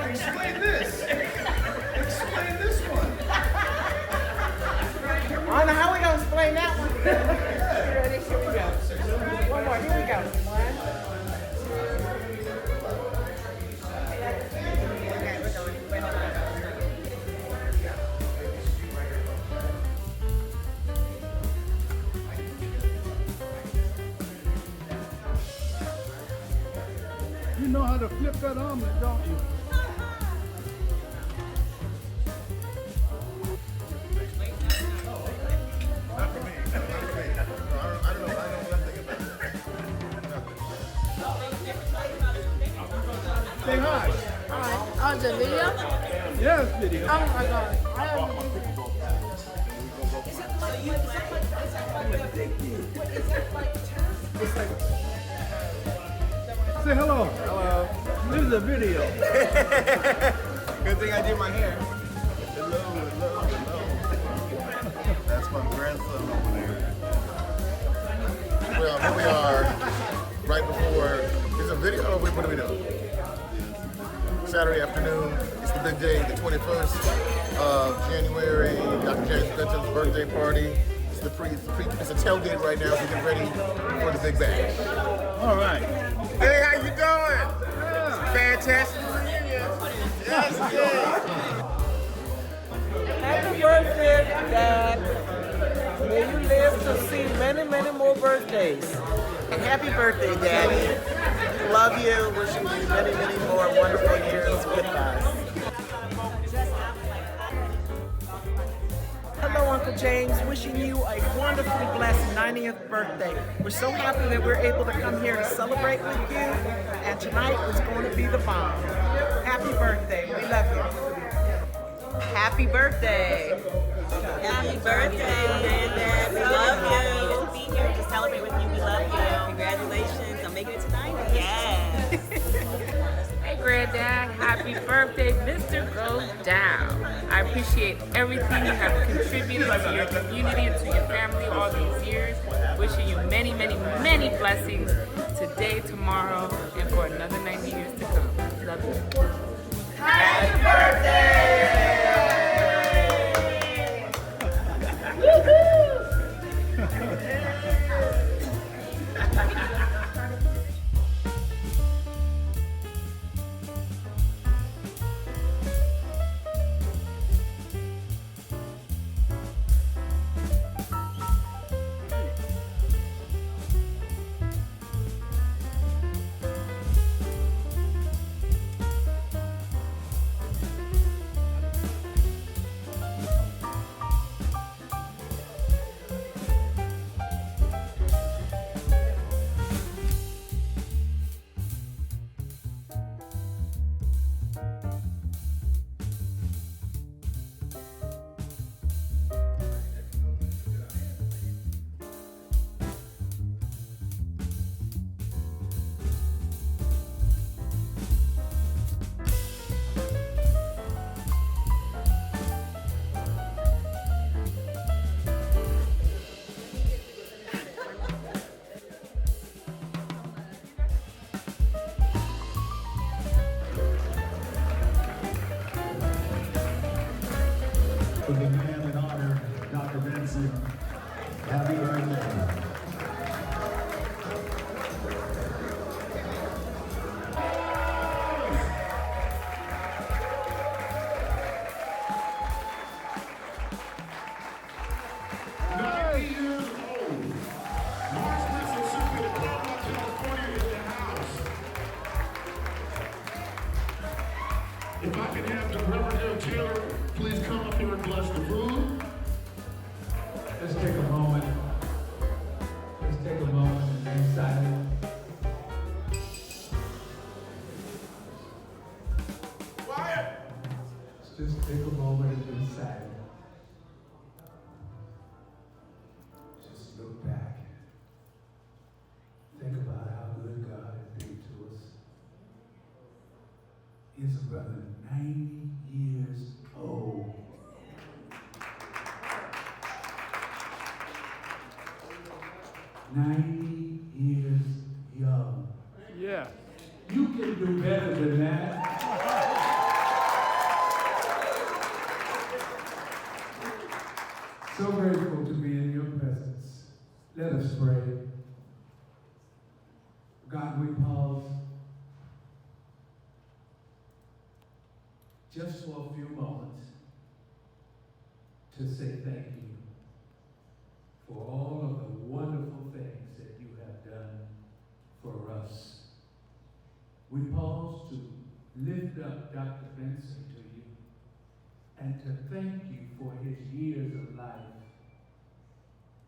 Explain this. Explain this one. I don't know how we gonna explain that one. Ready? Here we go. One more. Here we go. One. Okay, we're going. Wait, hold on. You know how to flip that omelet, don't you? Not for me. Not for me. I don't know nothing about it. Say hi. Hi. Oh, the video? Yes, video. Oh my god. I don't Say hello. Hello. This is a video. Good thing I did my hair. Hello. That's my grandson over there. Well, here we are, right before. Is a video? What are we doing? Saturday afternoon. It's the big day, the 21st of January. Dr. James Benson's birthday party. It's it's a tailgate right now. So get ready for the big bang. All right. Hey, how you doing? Fantastic reunion. Yes, yes. Happy birthday, Dad. May you live to see many, many more birthdays. And happy birthday, Daddy. Love you. Wishing you many, many more wonderful years with us. Hello, Uncle James. Wishing you a wonderfully blessed 90th birthday. We're so happy that we're able to come here to celebrate with you. And tonight was going to be the bomb. Happy birthday. We love you. Happy birthday. Happy birthday, Granddad. We love you. To be here to celebrate with you. We love you. Congratulations on making it to 90. Yes. Hey, Granddad. Happy birthday, Mr. Go Down. I appreciate everything you have contributed to your community and to your family all these years. Wishing you many, many, many blessings today, tomorrow, and for another 90 years to come. Love you. Happy birthday! For the man in honor, Dr. Benson, happy birthday. If I can have the Reverend Taylor please come up here and bless the food. Let's take a moment. Let's take a moment and be silent. Quiet! Let's just take a moment and be silent. Just look back. Think about how good God has been to us. His brother, 90 years old. "90 years young." Yeah. You can do better than that. So grateful to be in your presence. Let us pray. God, we pause just for a few moments to say thank you for all of the wonderful things that you have done for us. We pause to lift up Dr. Benson to you and to thank you for his years of life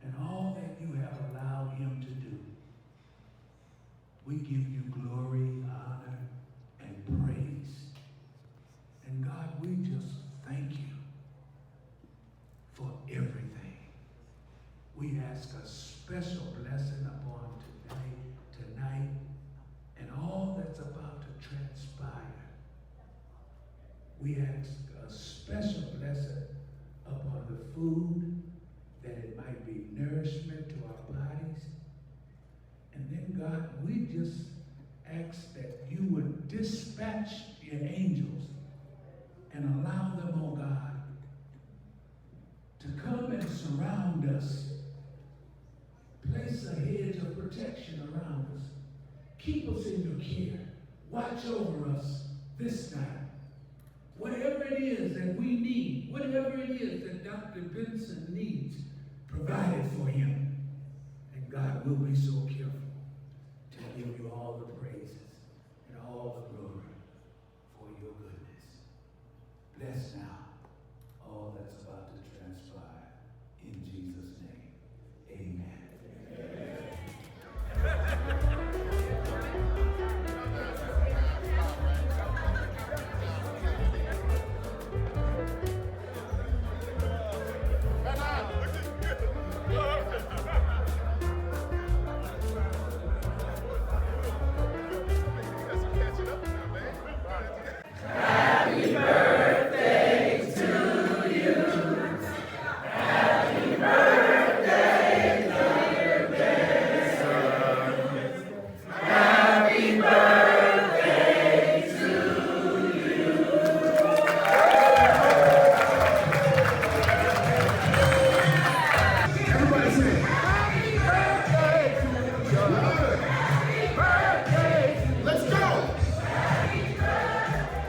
and all that you have allowed him to do. We give you glory, honor, and praise. And God, we just thank you for everything. We ask a special blessing upon tonight, and all that's about to transpire. We ask a special blessing upon the food, that it might be nourishment to our bodies. And then, God, we just ask that you would dispatch your angels and allow them, oh God, to come and surround us. Place a hedge of protection around us. Keep us in your care. Watch over us this night. Whatever it is that we need, whatever it is that Dr. Benson needs, provide it for him. And God will be so careful to give you all the praises and all the glory for your goodness. Bless now all that's about to transpire. In Jesus' name, amen.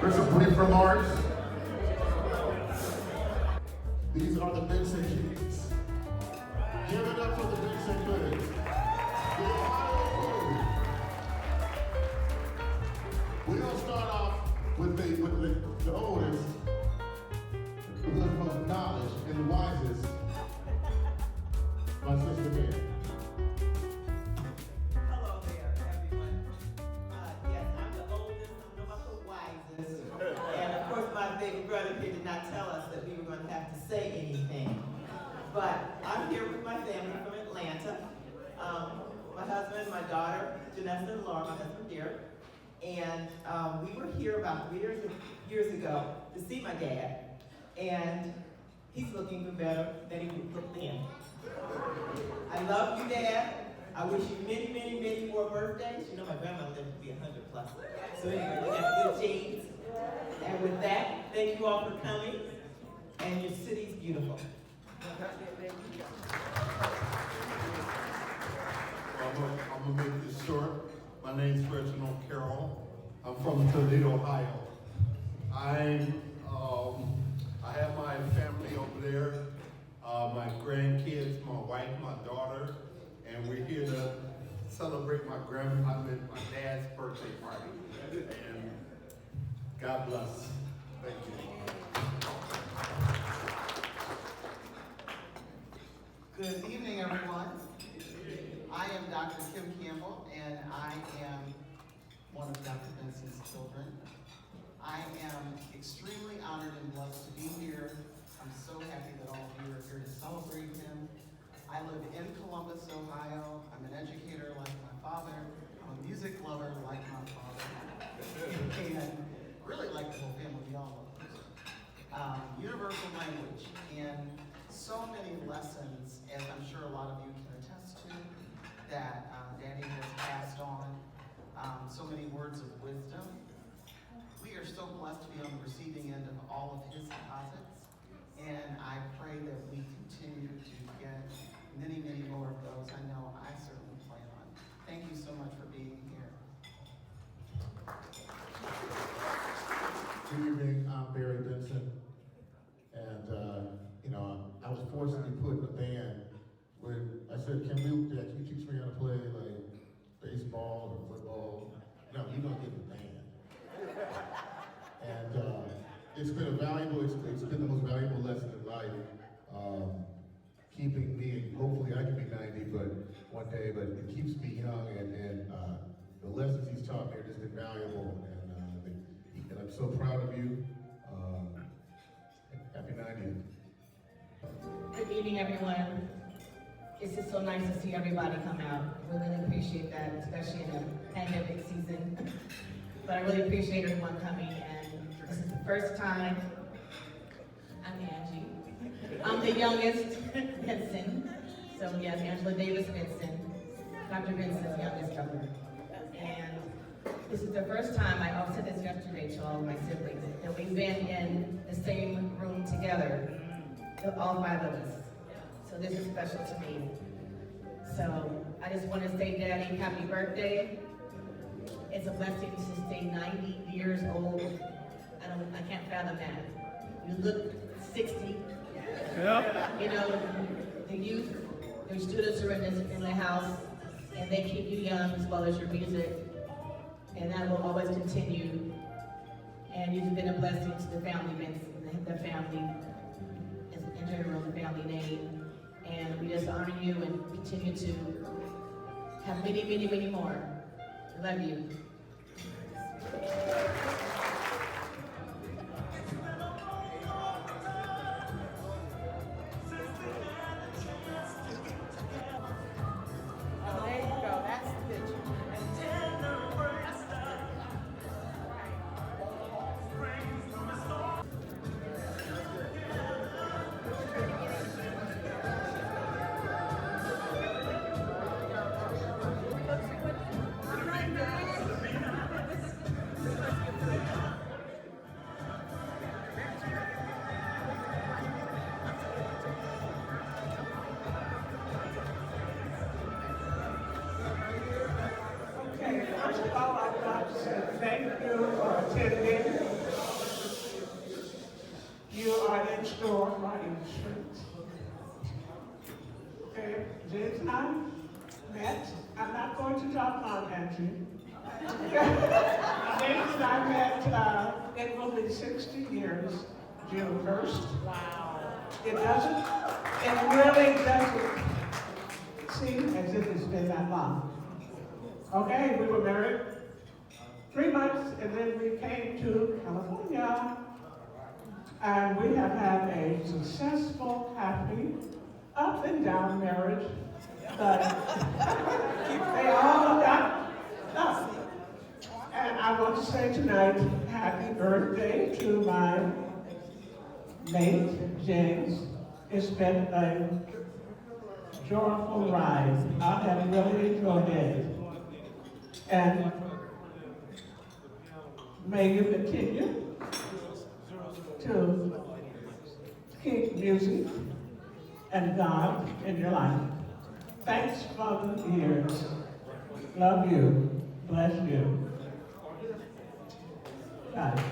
There's a brief remarks. These are the Benson kids. Give it up for the Benson kids. We're going to start off with the oldest, with the most knowledge and the wisest, my sister Mary. Hello there, everyone. Yes, I'm the oldest, I'm not the wisest. And of course, my baby brother here did not tell us that we were going to have to say anything. But I'm here with my family from Atlanta. My husband, my daughter, Janessa and Laura, my husband Derek. And we were here about 3 years ago to see my dad. And he's looking even better than he looked then. I love you, Dad. I wish you many, many, many more birthdays. You know my grandma lived to be 100 plus. So anyway, you got good genes. And with that, thank you all for coming. And your city's beautiful. I'm gonna make this short. My name's Reginald Carroll. I'm from Toledo, Ohio. I have my family over there, my grandkids, my wife, my daughter, and we're here to celebrate my dad's birthday party. And God bless. Thank you. Good evening, everyone. I am Dr. Kim Campbell, and I am one of Dr. Benson's children. I am extremely honored and blessed to be here. I'm so happy that all of you are here to celebrate him. I live in Columbus, Ohio. I'm an educator like my father. I'm a music lover like my father. And really like the whole family, we all love music. Universal language, and so many lessons, as I'm sure a lot of you can attest to, that Daddy has passed on. So many words words of wisdom. We are so blessed to be on the receiving end of all of his deposits, and I pray that we continue to get many, many more of those. I know I certainly plan on. Thank you so much for being here. Good evening, I'm Barry Benson, and I was forced to be put in a band when I said, can you teach me how to play like baseball or football? No, you're gonna get the band. And it's been it's been the most valuable lesson in life, keeping me, and hopefully I can be 90 one day, but it keeps me young, and the lessons he's taught me are just invaluable, and I'm so proud of you. Happy 90th. Good evening, everyone. It's just so nice to see everybody come out. We really appreciate that, especially in a pandemic season. But I really appreciate everyone coming, and this is the first time. I'm Angie. I'm the youngest, Benson. So yes, Angela Davis Benson, Dr. Benson's youngest daughter. And this is the first time, I said this yesterday to all of my siblings, that we've been in the same room together, all 5 of us. So this is special to me. So I just want to say, Daddy, happy birthday. It's a blessing to stay 90 years old. I can't fathom that. You look 60. Yeah. You know, the youth, your students are in the house, and they keep you young as well as your music. And that will always continue. And you've been a blessing to the family, Benson, the family, in general, the family name. And we just honor you and continue to have many, many, many more. I love you. Oh, there you go. That's the picture. Okay, first of all, I'd like to say thank you for attending. You are in store for insurance. Okay, James and I met. I'm not going to talk on Andrew. James and I met, it will be 60 years, June 1st. Wow. It really doesn't seem as if it's been that long. Okay, we were married 3 months, and then we came to California, and we have had a successful, happy, up and down marriage, but they all got up. And I want to say tonight, happy birthday to my mate, James. It's been a joyful ride. I have really enjoyed it. And may you continue to keep music and God in your life. Thanks for the years. Love you. Bless you. Bye.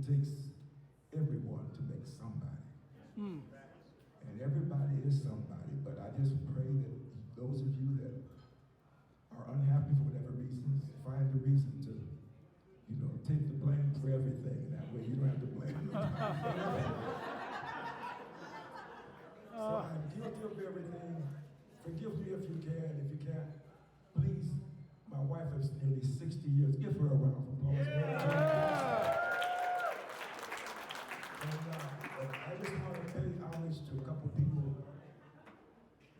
takes everyone to make somebody. And everybody is somebody, but I just pray that those of you that are unhappy for whatever reasons, find a reason to, take the blame for everything. That way you don't have to blame nobody. So I'm guilty of everything. Forgive me if you can. If you can't, please, my wife is nearly 60 years. Give her a round of applause. And I just want to pay homage to a couple people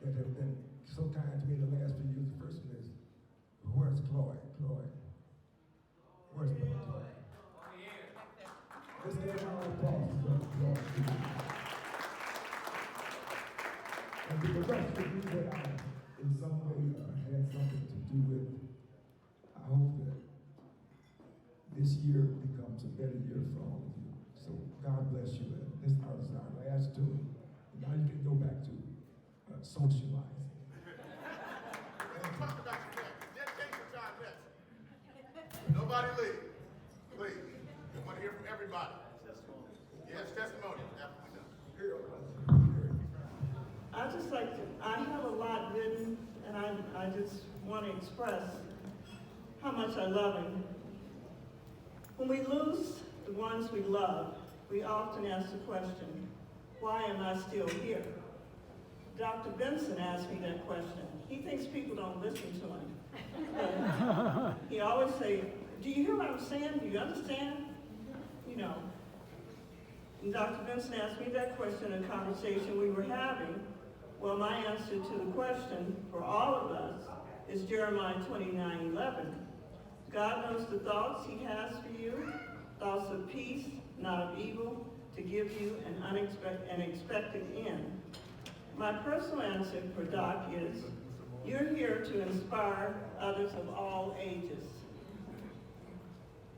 that have been so kind to me in the last few years. The first one is, where's Chloe? Where's Brother Chloe? Let's give her a round of applause for Brother Chloe. And to the rest of you that I, in some way, had something to do with, I hope that this year becomes a better year for all of you. So God bless you. And this is our last tune. And now you can go back to socializing. Talk about your family. Dedicate your time, Benson. Nobody leave. Please. We want to hear from everybody. Yes, testimony. After we're done. I just like to, I have a lot written, and I just want to express how much I love him. When we lose the ones we love, we often ask the question, why am I still here? Dr. Benson asked me that question. He thinks people don't listen to him. He always say, do you hear what I'm saying? Do you understand? And Dr. Benson asked me that question in a conversation we were having. Well, my answer to the question for all of us is Jeremiah 29:11. God knows the thoughts he has for you, thoughts of peace, not of evil, to give you an expected end. My personal answer for Doc is, you're here to inspire others of all ages.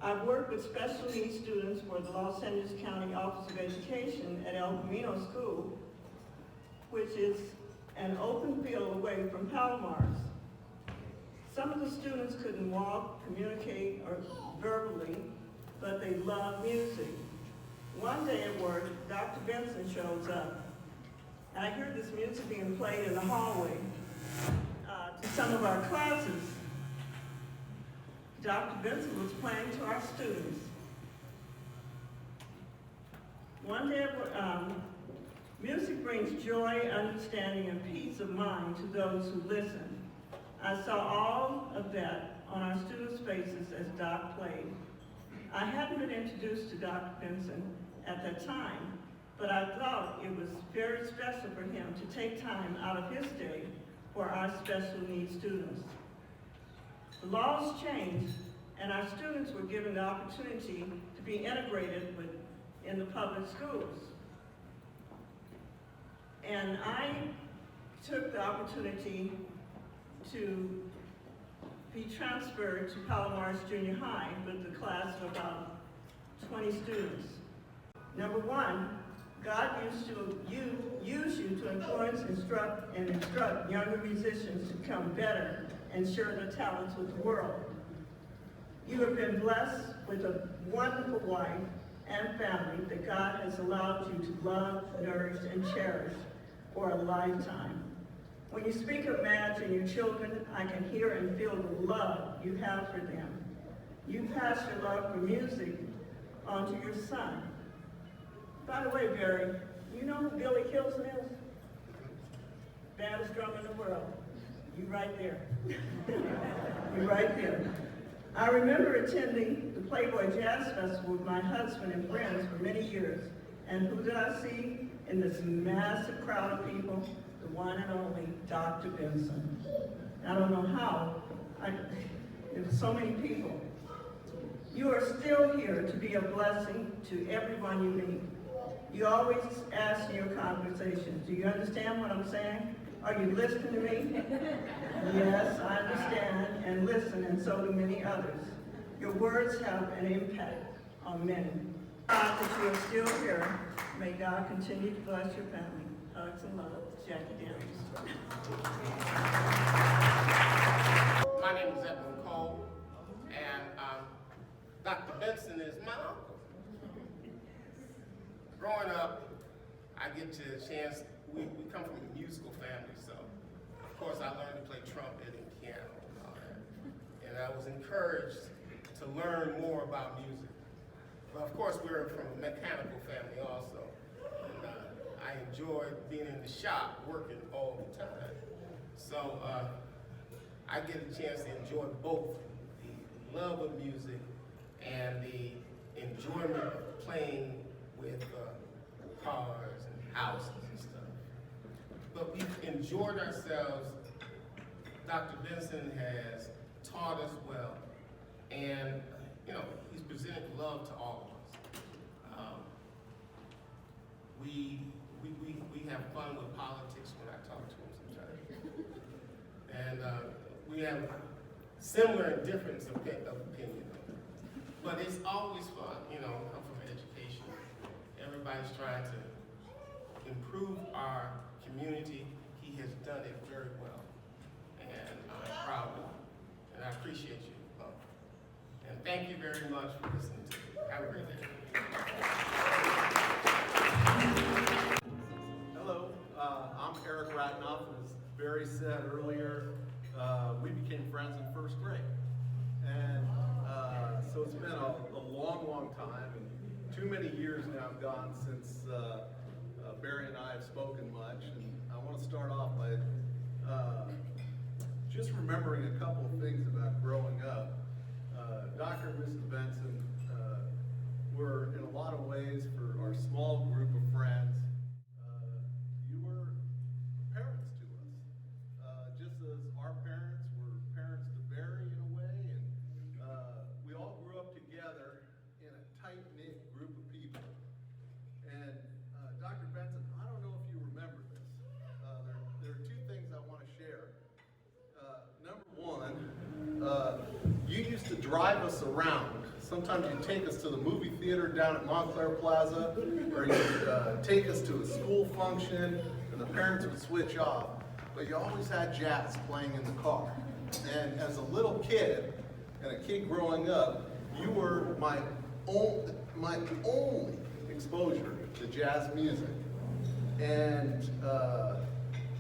I've worked with special needs students for the Los Angeles County Office of Education at El Camino School, which is an open field away from Palomar's. Some of the students couldn't walk, communicate, or verbally, but they loved music. One day at work, Dr. Benson shows up. And I heard this music being played in the hallway to some of our classes. Dr. Benson was playing to our students. One day, music brings joy, understanding, and peace of mind to those who listen. I saw all of that on our students' faces as Doc played. I hadn't been introduced to Dr. Benson at that time, but I thought it was very special for him to take time out of his day for our special needs students. The laws changed, and our students were given the opportunity to be integrated in the public schools. And I took the opportunity to be transferred to Palomar's Junior High with a class of about 20 students. Number one, God used you to influence, instruct younger musicians to become better and share their talents with the world. You have been blessed with a wonderful wife and family that God has allowed you to love, nourish, and cherish for a lifetime. When you speak of marriage and your children, I can hear and feel the love you have for them. You pass your love for music on to your son. By the way, Barry, you know who Billy Kilson is? Baddest drummer in the world. You right there. You right there. I remember attending the Playboy Jazz Festival with my husband and friends for many years. And who did I see in this massive crowd of people? The one and only Dr. Benson. I don't know how. There were so many people. You are still here to be a blessing to everyone you meet. You always ask in your conversations, do you understand what I'm saying? Are you listening to me? Yes, I understand and listen, and so do many others. Your words have an impact on many. God, that you are still here. May God continue to bless your family. Hugs and love, Jackie Daniels. My name is Edmund Cole, and Dr. Benson is my uncle. growing up, I get to a chance, we come from a musical family, so of course I learned to play trumpet and piano and all that. And I was encouraged to learn more about music. But of course we're from a mechanical family also. And I enjoyed being in the shop, working all the time. So I get a chance to enjoy both the love of music and the enjoyment of playing with cars and houses and stuff. But we've enjoyed ourselves. Dr. Benson has taught us well, and you know, he's presented love to all of us. We have fun with politics when I talk to him sometimes. And we have similar and different opinion. But it's always fun, you know, come from education. Everybody's trying to improve our community. He has done it very well. And I'm proud of him. And I appreciate you. And thank you very much for listening to me. Have a great day. Hello, I'm Eric Ratnoff. As Barry said earlier, we became friends in first grade. And so it's been a long, long time, and too many years now have gone since Barry and I have spoken much. And I want to start off by just remembering a couple of things about growing up. Dr. and Mrs. Benson were, in a lot of ways, for our small group of friends, you were parents to us. Just as our parents were parents to Barry in a way, and we all grew up together in a tight-knit group of people. And Dr. Benson, I don't know if you remember this. There are two things I want to share. Number one, you used to drive us around. Sometimes you'd take us to the movie theater down at Montclair Plaza, or you'd take us to a school function, and the parents would switch off. But you always had jazz playing in the car. And as a little kid, and a kid growing up, you were my only exposure to jazz music. And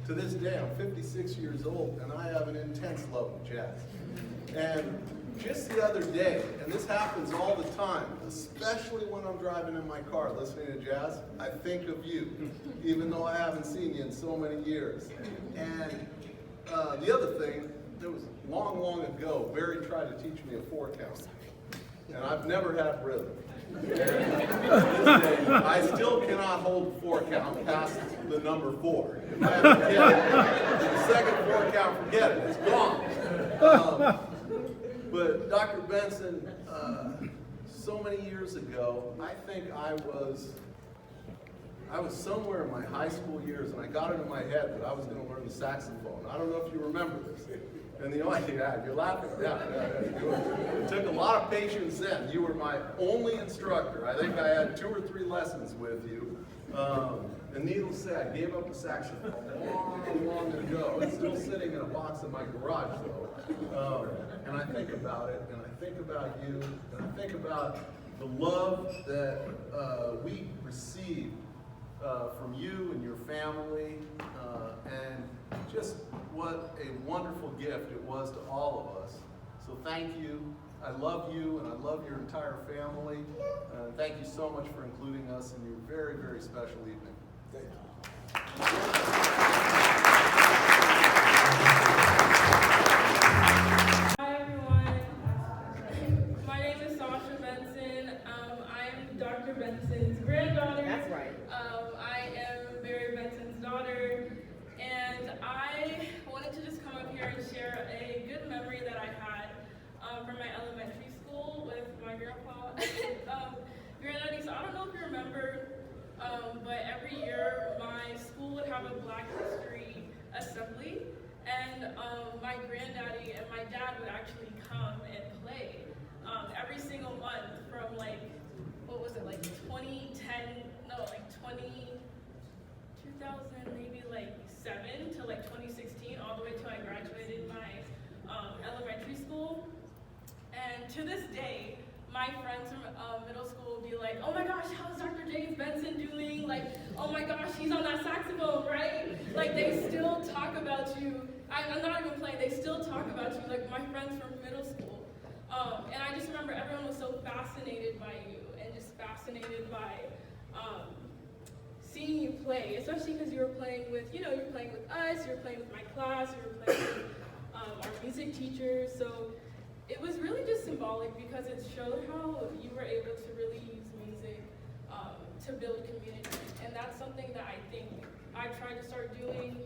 to this day, I'm 56 years old, and I have an intense love of jazz. And just the other day, and this happens all the time, especially when I'm driving in my car listening to jazz, I think of you, even though I haven't seen you in so many years. And the other thing, it was long, long ago, Barry tried to teach me a 4-count, and I've never had rhythm. And I still cannot hold a 4-count past the number 4. If I have to get the second 4-count, forget it, it's gone. But Dr. Benson, so many years ago, I think I was somewhere in my high school years, and I got it in my head that I was going to learn the saxophone. I don't know if you remember this. And the only thing, you're laughing. Yeah. It took a lot of patience then. You were my only instructor. I think I had 2 or 3 lessons with you. And needless to say, I gave up the saxophone long, long ago. It's still sitting in a box in my garage, though. And I think about it, and I think about you, and I think about the love that we received from you and your family, and just what a wonderful gift it was to all of us. So thank you. I love you, and I love your entire family. Thank you so much for including us in your very, very special evening. Thank you. Hi everyone. My name is Sasha Benson. I'm Dr. Benson's granddaughter. That's right. I am Barry Benson's daughter, and I wanted to just come up here and share a good memory that I had from my elementary school with my grandpa. Granddaddy, so I don't know if you remember, but every year my school would have a Black History assembly, and my granddaddy and my dad would actually come and play every single month from like, what was it, like 2010, no, like 2000 maybe like 7 to like 2016, all the way till I graduated my elementary school. And to this day, my friends from middle school would be like, oh my gosh, how's Dr. James Benson doing? Like, oh my gosh, he's on that saxophone, right? Like, they still talk about you. I'm not even playing, they still talk about you, like my friends from middle school. And I just remember everyone was so fascinated by you and just fascinated by seeing you play, especially because you were playing with, you were playing with us, you were playing with my class, you were playing with our music teachers. So it was really just symbolic because it showed how you were able to really use music to build community. And that's something that I think I tried to start doing,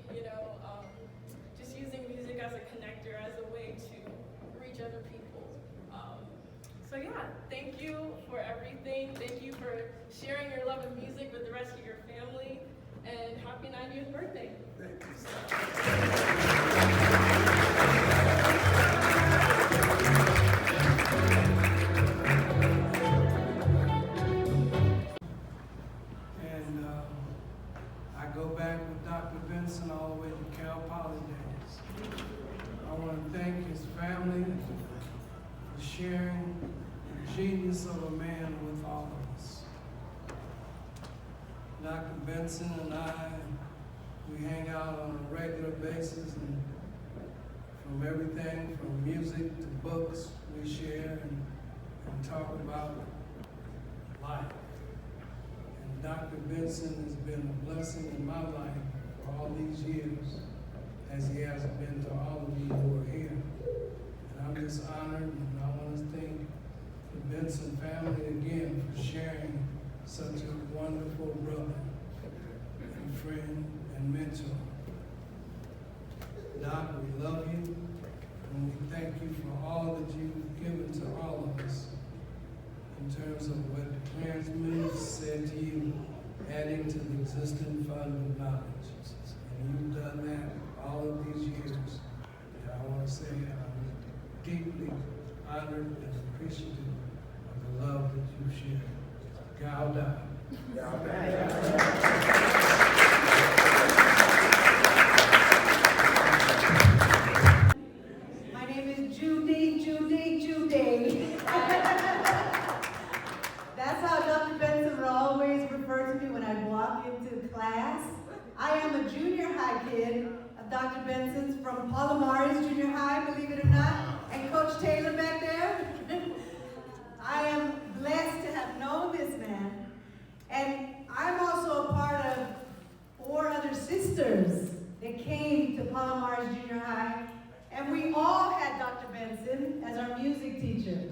just using music as a connector, as a way to reach other people. So yeah, thank you for everything. Thank you for sharing your love of music with the rest of your family. And happy 90th birthday. Thank you. And I go back with Dr. Benson all the way to Cal Poly days. I want to thank his family for sharing the genius of a man with all of us. Dr. Benson and I, we hang out on a regular basis, and from everything from music to books, we share and talk about life. And Dr. Benson has been a blessing in my life for all these years, as he has been to all of you who are here. And I'm just honored, and I want to thank the Benson family again for sharing such a wonderful brother and friend and mentor. Doc, we love you, and we thank you for all that you've given to all of us in terms of what Clarence Mills said to you, adding to the existing fund of knowledge. And you've done that all of these years. And I want to say I'm deeply honored and appreciative of the love that you've shared. Gauda. My name is Judy. That's how Dr. Benson would always refer to me when I'd walk into class. I am a junior high kid of Dr. Benson's from Palomares Junior High, believe it or not, and Coach Taylor back there. I am blessed to have known this man, and I'm also a part of 4 other sisters that came to Palomares Junior High, and we all had Dr. Benson as our music teacher.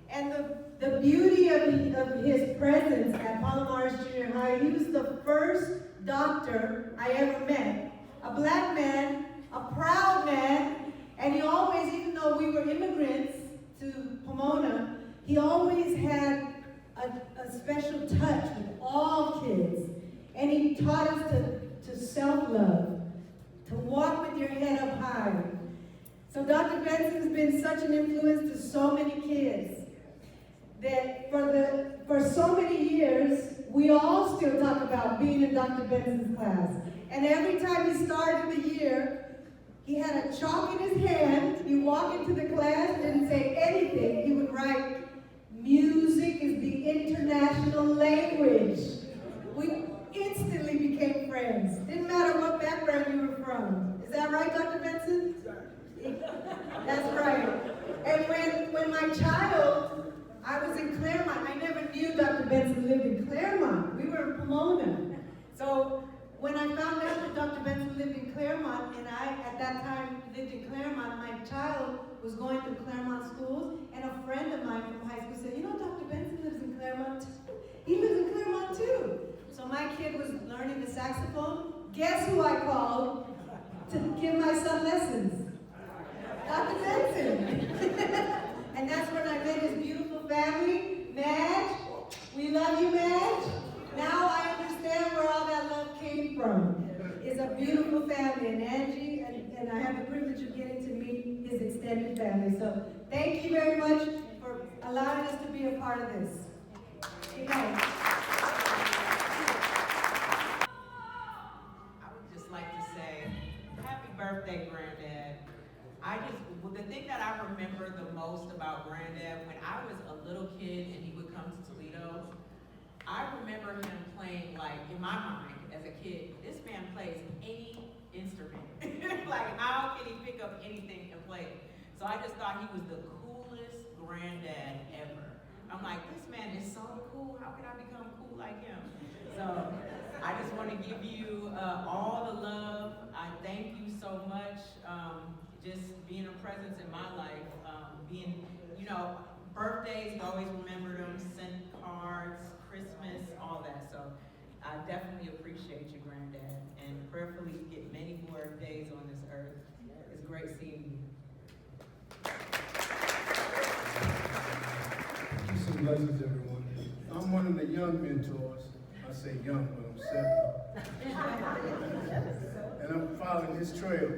And the beauty of his presence at Palomares Junior High, he was the first doctor I ever met. A black man, a proud man, and he always, even though we were immigrants to Pomona, he always had a special touch with all kids. And he taught us to self-love, to walk with your head up high. So Dr. Benson has been such an influence to so many kids that for so many years, we all still talk about being in Dr. Benson's class. And every time he started the year, he had a chalk in his hand. He'd walk into the class, didn't say anything. He would write, "Music is the international language." We instantly became friends. Didn't matter what background you were from. Is that right, Dr. Benson? That's right. And when my child, I was in Claremont. I never knew Dr. Benson lived in Claremont. We were in Pomona. So when I found out that Dr. Benson lived in Claremont, and I, at that time, lived in Claremont, my child was going to Claremont schools, and a friend of mine from high school said, "You know, Dr. Benson lives in Claremont too. He lives in Claremont too." So my kid was learning the saxophone. Guess who I called to give my son lessons? Dr. Benson. And that's when I met his beautiful family, Madge. We love you, Madge. Now I understand where all that love came from. It's a beautiful family, and Angie, and I have the privilege of getting to meet his extended family. So thank you very much for allowing us to be a part of this. Amen. I would just like to say, happy birthday, Granddad. The thing that I remember the most about Granddad, when I was a little kid and he would come to Toledo, I remember him playing, like, in my mind as a kid, this man plays any instrument. Like, how can he pick up anything and play it? So I just thought he was the coolest granddad ever. I'm like, this man is so cool. How can I become cool like him? So I just want to give you all the love. I thank you so much. Just being a presence in my life, being, you know, birthdays, you always remember them, send cards, Christmas, all that. So I definitely appreciate you, Granddad, and prayerfully you get many more days on this earth. It's great seeing you. Peace and blessings, everyone. I'm one of the young mentors. I say young, but I'm 70. And I'm following his trail.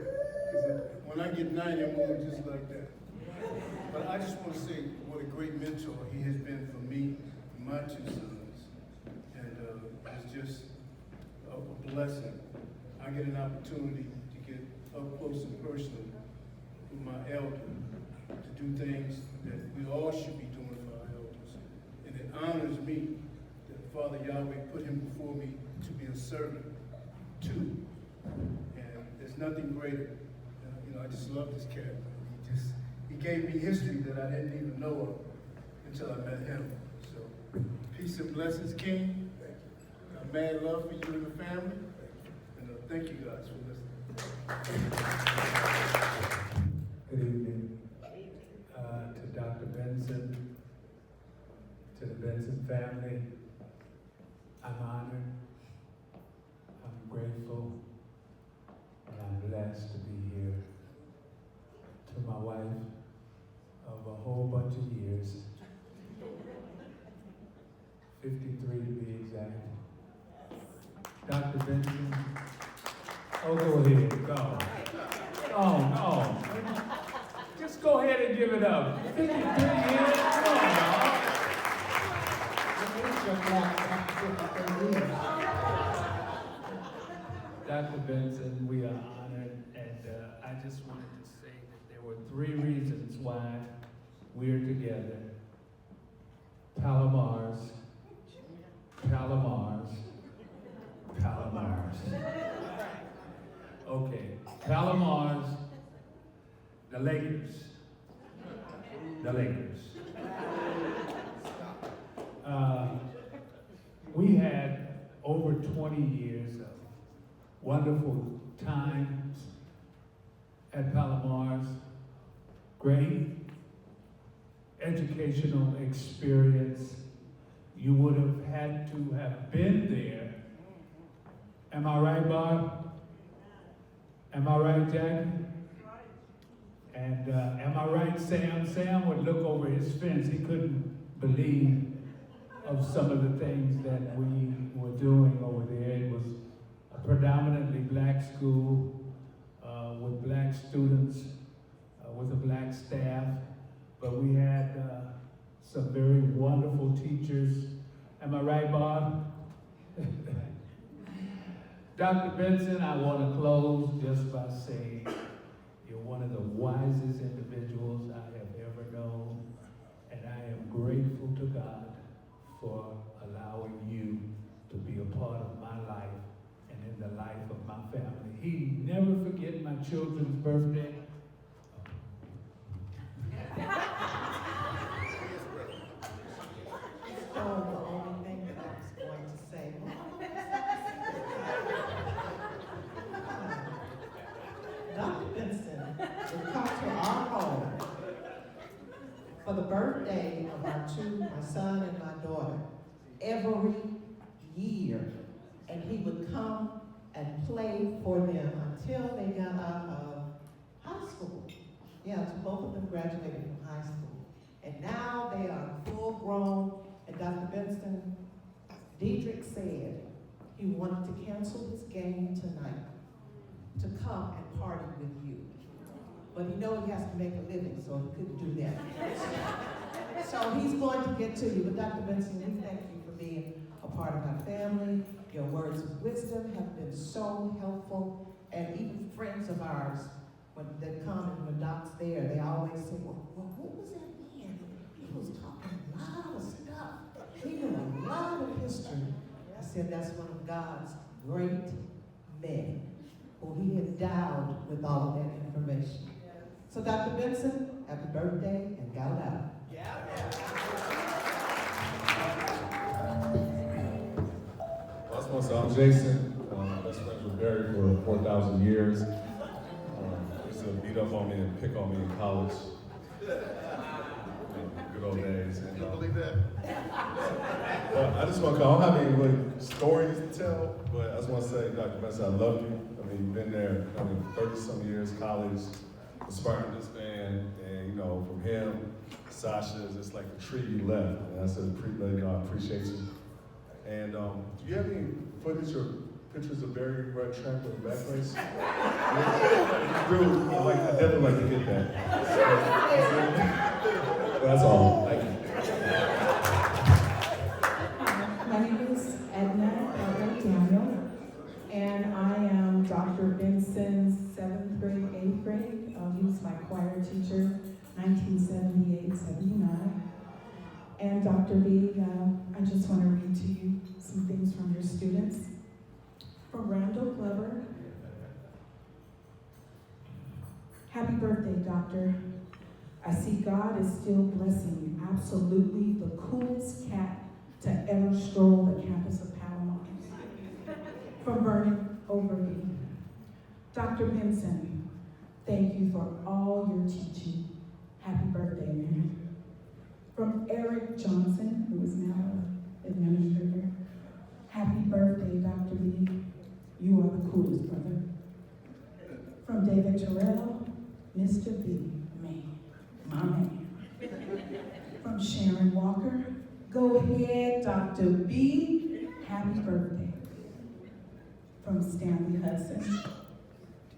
Because when I get 90, I'm moving just like that. But I just want to say what a great mentor he has been for me and my two sons. And it's just a blessing. I get an opportunity to get up close and personal with my elder, to do things that we all should be doing for our elders. And it honors me that Father Yahweh put him before me to be a servant to. And there's nothing greater. You know, I just love this cat. He gave me history that I didn't even know of until I met him. So, peace and blessings, King. Got mad love for you and the family. And thank you guys for listening. Good evening to Dr. Benson, to the Benson family. I'm honored, I'm grateful, and I'm blessed to be here. To my wife of a whole bunch of years, 53 to be exact. Dr. Benson, oh, go ahead, go. Oh, no. Just go ahead and give it up. 53 years, come on, y'all. Dr. Benson, we are honored, and I just wanted to say that there were 3 reasons why we're together. Palomars, Palomars, Palomars. Okay, Palomars, the Lakers. The Lakers. We had over 20 years of wonderful times at Palomars, great educational experience. You would have had to have been there. Am I right, Bob? Am I right, Jackie? And am I right, Sam? Sam would look over his fence. He couldn't believe of some of the things that we were doing over there. It was a predominantly black school with black students, with a black staff, but we had some very wonderful teachers. Am I right, Bob? Dr. Benson, I want to close just by saying you're one of the wisest individuals I have ever known, and I am grateful to God for allowing you to be a part of my life and in the life of my family. He never forget my children's birthday. So the only thing that I was going to say. Dr. Benson would come to our home for the birthday of our my son and my daughter, every year. And he would come and play for them until they got out of high school. Yeah, so both of them graduated from high school. And now they are full grown. And Dr. Benson, Diedrich said he wanted to cancel his game tonight to come and party with you. But he knows he has to make a living, so he couldn't do that. So he's going to get to you. But Dr. Benson, we thank you for being a part of our family. Your words of wisdom have been so helpful. And even friends of ours, when they come and when Doc's there, they always say, well, who was that man? He was talking loud. said that's one of God's great men who he endowed with all of that information. So Dr. Benson, happy birthday and gout out. Well, I just want to say I'm Jason. My best friends were buried for 4,000 years. Used to beat up on me and pick on me in college. Good old days. And, You believe that? well, I just want to, I don't have any really stories to tell, but I just want to say, Dr. Benson, I love you. I mean, you've been there, 30-some years, college, inspiring this man, and, you know, from him, Sasha is just like the tree you left. And I said, I appreciate you. And do you have any footage or pictures of Barry Red Track with the back race? Yeah. I definitely like to get that. That's all. Thank you. My name is Edna Daniel, and I am Dr. Benson's 7th grade, 8th grade. He was my choir teacher, 1978-79. And Dr. B, I just want to read to you some things from your students. From Randall Glover. Happy birthday, Doctor. I see God is still blessing you. Absolutely the coolest cat to ever stroll the campus of Palomar. From Vernon Overby. Dr. Benson, thank you for all your teaching. Happy birthday, man. From Eric Johnson, who is now an administrator. Happy birthday, Dr. B. You are the coolest, brother. From David Terrell, Mr. B, man, my man. From Sharon Walker, go ahead, Dr. B, happy birthday. From Stanley Hudson,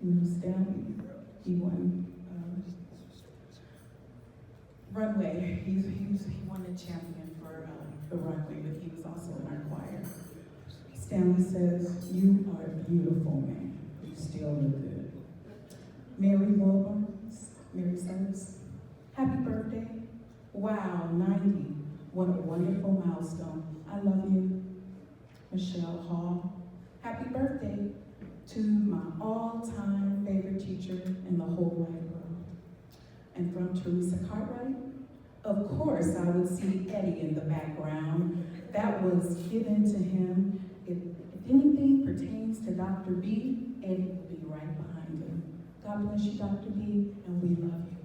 Stanley, he won runway. He won the champion for the runway, but he was also in our choir. Stanley says, you are beautiful, man. You still look good. Mary Wilburn, Mary says, happy birthday. Wow, 90. What a wonderful milestone. I love you. Michelle Hall, happy birthday to my all-time favorite teacher in the whole wide world. And from Teresa Cartwright, of course I would see Eddie in the background. That was given to him. If anything pertains to Dr. B, Eddie will be right behind him. God bless you, Dr. B, and we love you.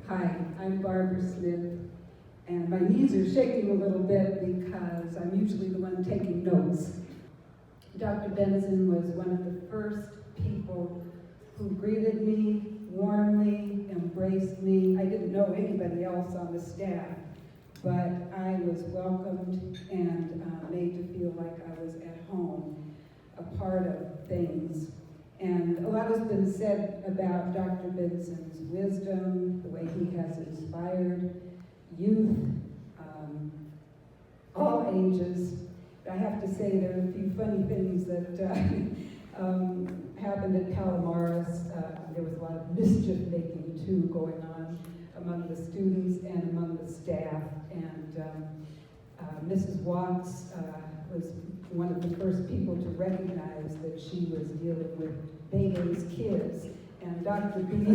Hi, I'm Barbara Smith, and my knees are shaking a little bit because I'm usually the one taking notes. Dr. Benson was one of the first people who greeted me warmly, embraced me. I didn't know anybody else on the staff, but I was welcomed and made to feel like I was at home, a part of things. And a lot has been said about Dr. Benson's wisdom, the way he has inspired youth, all ages. I have to say there are a few funny things that happened at Palomares. There was a lot of mischief making too going on among the students and among the staff. And Mrs. Watts was one of the first people to recognize that she was dealing with Bebe's kids. And Dr. B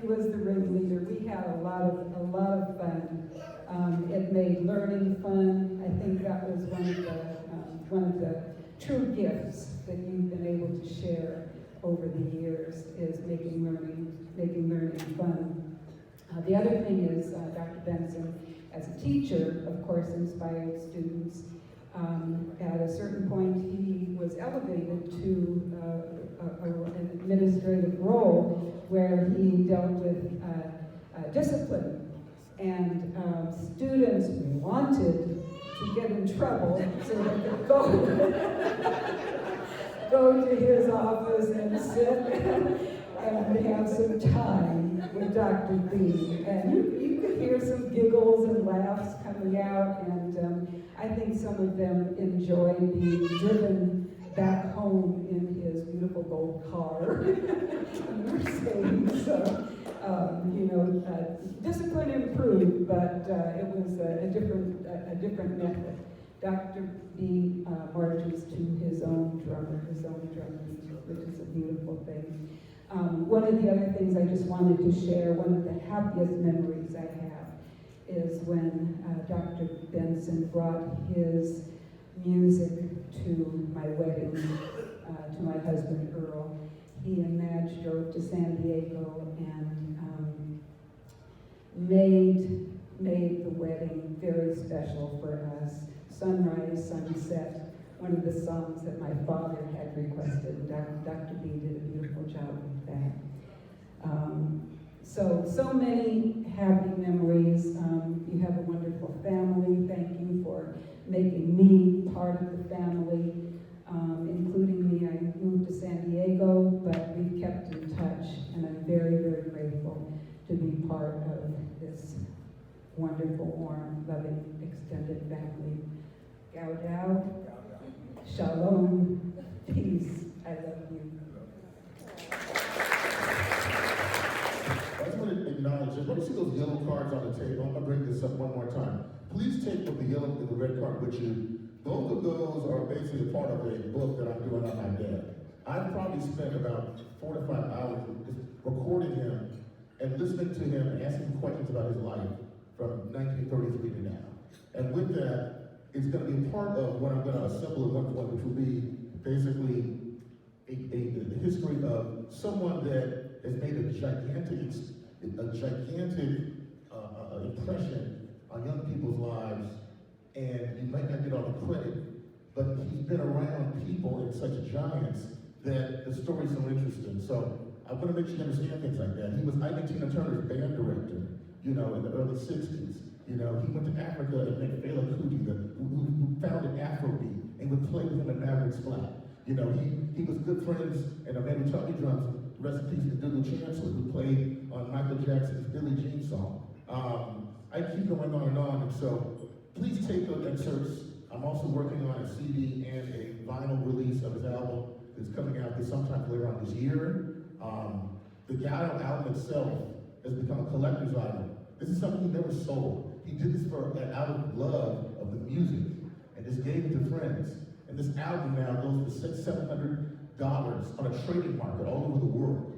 was the ringleader. We had a lot of fun. It made learning fun. I think that was one of the true gifts that you've been able to share over the years, is making learning fun. The other thing is Dr. Benson, as a teacher, of course, inspired students. At a certain point, he was elevated to an administrative role where he dealt with discipline. And students wanted to get in trouble so they could go to his office and sit and have some time with Dr. B. And you could hear some giggles and laughs coming out, and I think some of them enjoyed being driven back home in his beautiful gold car, Mercedes. So, discipline improved, but it was a different method. Dr. B marches to his own drummer, which is a beautiful thing. One of the other things I just wanted to share, one of the happiest memories I have is when Dr. Benson brought his music to my wedding, to my husband Earl. He and Madge drove to San Diego and made the wedding very special for us. Sunrise, Sunset, one of the songs that my father had requested. Dr. B did a beautiful job with that. So many happy memories. You have a wonderful family. Thank you for making me part of the family, including me. I moved to San Diego, but we've kept in touch, and I'm very, very grateful to be part of this wonderful, warm, loving, extended family. Gao Dao, Shalom, peace, I love you. I just want to acknowledge it. Let me see those yellow cards on the table. I'm going to bring this up one more time. Please take the yellow and the red card with you. Both of those are basically a part of a book that I'm doing on my dad. I've probably spent about 4 to 5 hours just recording him and listening to him and asking questions about his life from 1933 to now. And with that, it's going to be a part of what I'm going to assemble at one point, which will be basically a history of someone that has made a gigantic impression on young people's lives, and you might not get all the credit, but he's been around people and such giants that the story's so interesting. So I want to make sure you understand things like that. He was Ike and Tina Turner's band director, in the early 60s. He went to Africa and met Fela Kuti, who founded Afrobeat, and would play with him at Maverick's Flat. He was good friends, and a man who taught me drums, rest in peace, to Doodle Chancellor, who played on Michael Jackson's Billie Jean song. I keep going on, and so please take those excerpts. I'm also working on a CD and a vinyl release of his album that's coming out sometime later on this year. The Gatto album itself has become a collector's item. This is something he never sold. He did this out of love of the music and just gave it to friends. And this album now goes for $600-700 on a trading market all over the world.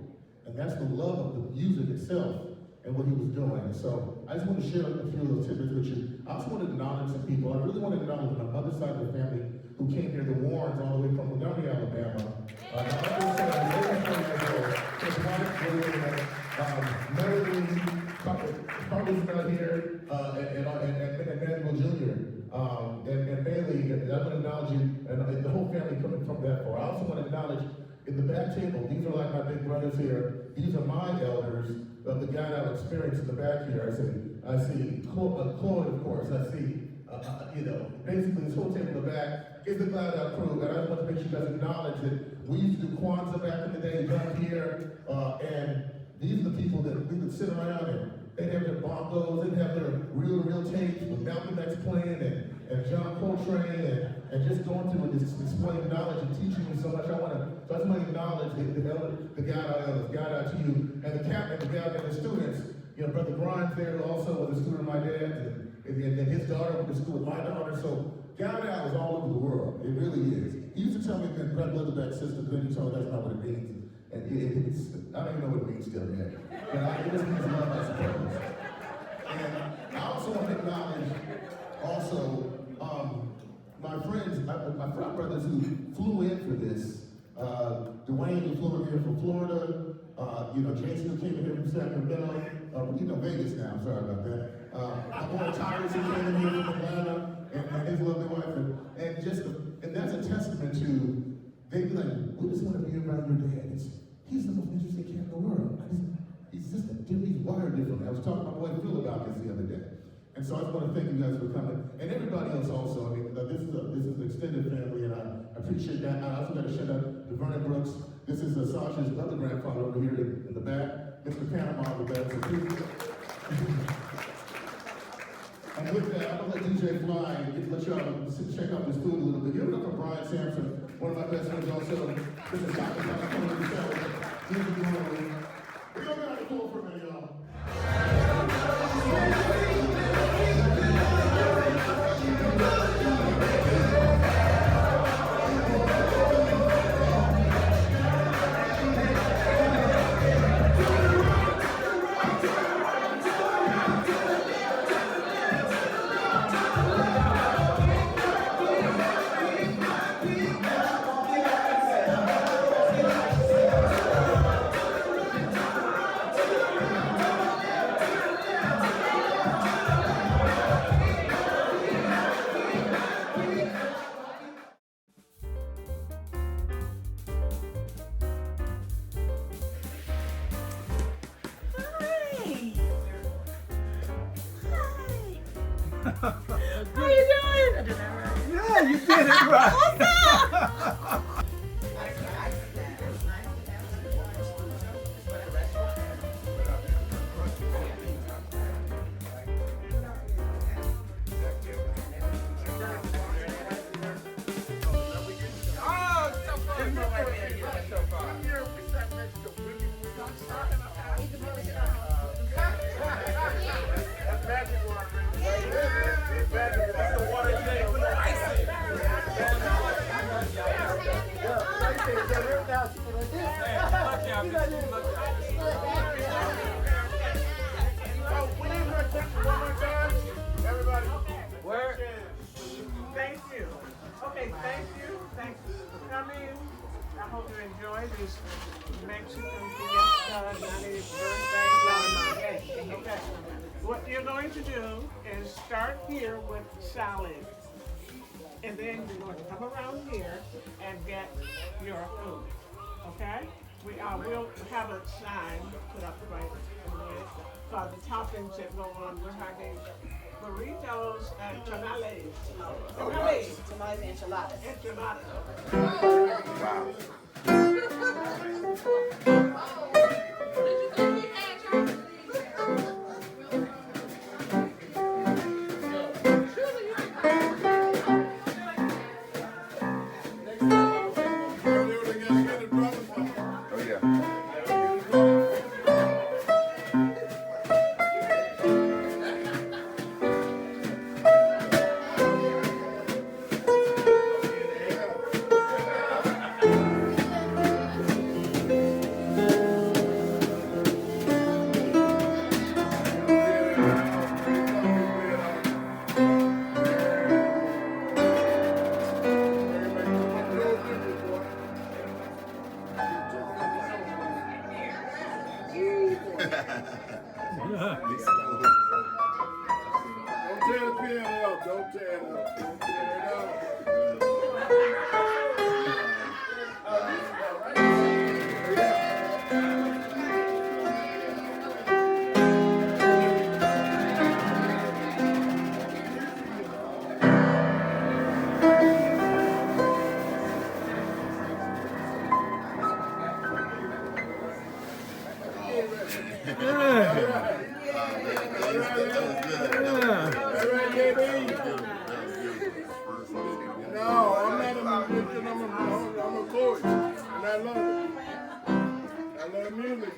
And that's the love of the music itself and what he was doing. So I just want to share a few of those tidbits with you. I also want to acknowledge some people. I really want to acknowledge my other side of the family who came here, the Warrens, all the way from Montgomery, Alabama. Carly's not here, and Manuel Jr., and Bailey, and I want to acknowledge you, and the whole family coming from that far. I also want to acknowledge in the back table, these are like my big brothers here. These are my elders of the guy I've experienced in the back here. I see Chloe, of course. I see, basically this whole table in the back is the Glad Out crew. And I just want to make sure you guys acknowledge that we used to do Kwanzaa back in the day, down here, and these are the people that we would sit around and they'd have their bongos, they'd have their reel-to-reel tapes with Malcolm X playing and John Coltrane and just going through and just displaying knowledge and teaching me so much. So I just want to acknowledge the God out to you, and the captain, the God and the students. Brother Brian's there who also was a student of my dad's, and his daughter went to school with my daughter. So God out is all over the world. It really is. He used to tell me that God bless back sister, then he told me that's not what it means. And I don't even know what it means still yet. But it just means love, I suppose. And I also want to acknowledge my friends, my frat brothers who flew in for this. Dwayne who flew in here from Florida. Jason who came in here from Sacramento. Vegas now, I'm sorry about that. My boy Tyrus who came in here from Atlanta, and his lovely wife. And that's a testament to, they be like, we just want to be around your dad. He's the most interesting cat in the world. He's wired differently. I was talking to my boy Phil about this the other day. And so I just want to thank you guys for coming. And everybody else also. This is an extended family, and I appreciate that. I also got to shout out to Vernon Brooks. This is Sasha's other grandfather over here in the back. Mr. Panama over there. So please. And with that, I'm going to let DJ Fly and let y'all check out this food a little bit. Give it up for Brian Sampson, one of my best friends also. This is Dr. California. We're going to go on the floor for a minute, y'all. How you doing? I did that right. Yeah, you did it right. What's up? Thank you. Okay, thank you. Thank you for coming. I hope you enjoy this Mexican fiesta, 90th birthday. Okay. What you're going to do is start here with salad. And then you're going to come around here and get your food. Okay? We will have a sign put up right for the toppings that go on. We're having burritos and tamales. Tamales and enchiladas. Enchiladas. Don't tear it up. Don't tear it up. No, I'm not a musician, I'm a coach, and I love it. I love music.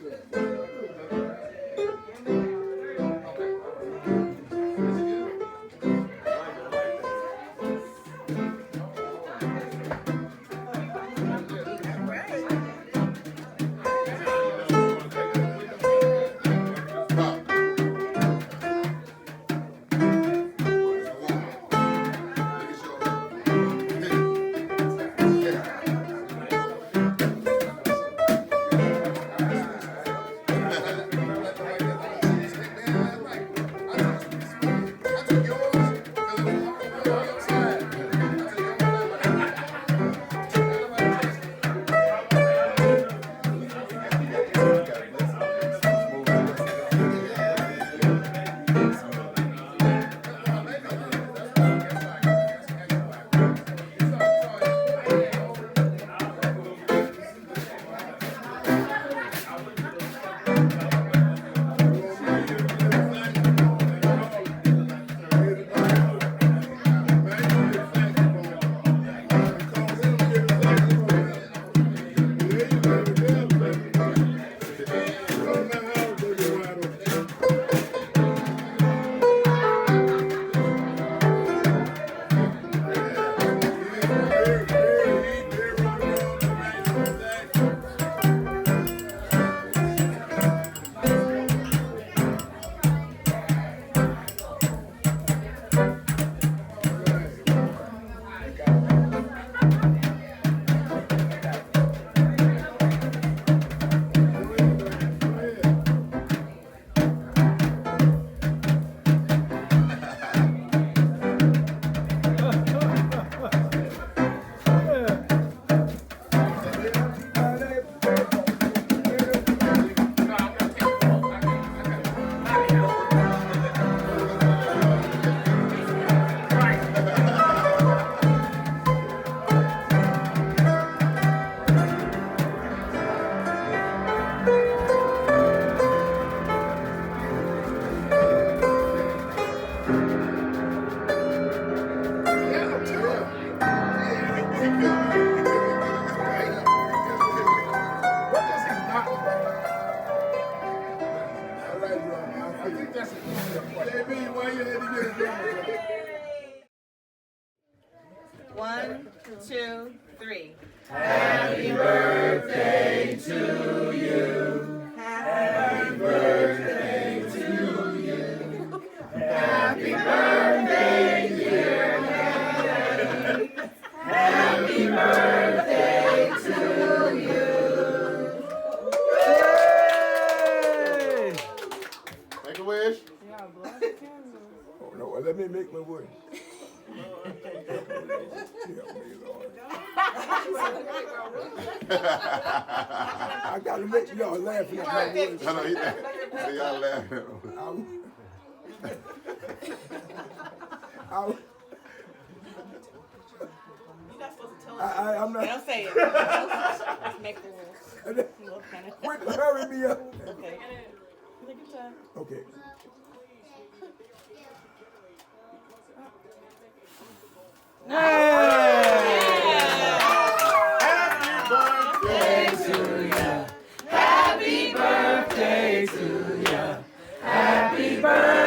right drum. I think that's a JB, why you had to get a drum? 1, 2, 3. Happy birthday to you. Happy birthday to you. Happy birthday, dear Daddy. Happy birthday to you. Make a wish. Oh no, let me make my wish. I gotta make y'all laughing at my wish. I know, y'all laughing. I'm not. Don't say it. Just make the rules. Wait, hurry me up. Okay. Take your time. Okay. Happy birthday to you. Happy birthday.